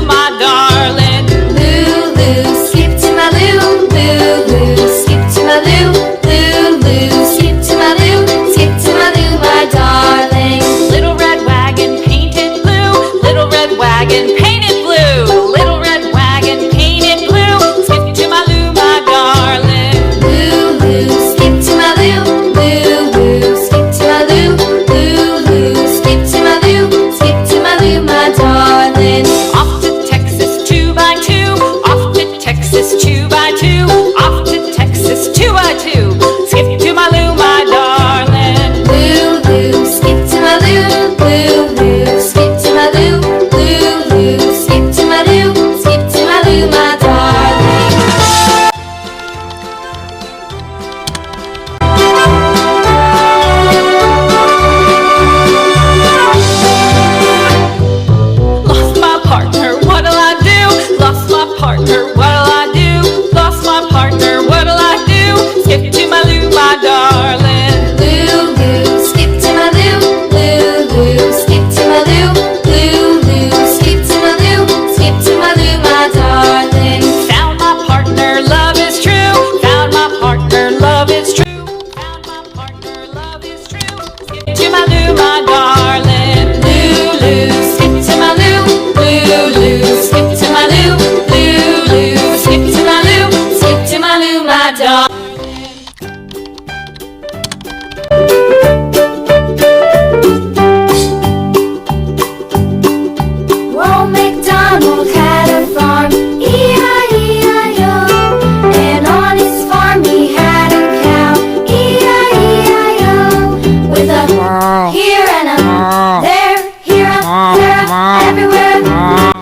Lou, my darling. Lou, skip to my Lou, Lou, skip to my Lou, Lou, skip to my Lou, skip to my Lou, my darling. Little red wagon painted blue, little red wagon painted blue, little red wagon painted blue. Skip to my Lou, my darling. Lou, skip to my Lou, Lou, skip to my Lou, Lou, skip to my Lou, skip to my Lou, my darling. Off to Texas 2x2, off to Texas 2x2, off to Texas 2x2. Skip to my Lou, my darling. Lou, skip to my Lou, Lou, skip to my Lou, Lou, skip to my Lou, skip to my Lou, my darling. Lost my partner, what'll I do? Lost my partner, what'll I do? Lost my partner, what'll I do? Skip to my Lou, my darling. Lou, skip to my Lou, Lou, skip to my Lou, Lou, skip to my Lou, skip to my Lou, my darling. Found my partner, love is true. Found my partner, love is true. Found my partner, love is true. Skip to my Lou, my darling. Lou, skip to my Lou, Lou, skip to my Lou, Lou, skip to my Lou, skip to my Lou, my darling. Old MacDonald had a farm, E-I-E-I-O. And on his farm he had a cow, E-I-E-I-O. With a here and a there, here a there, everywhere.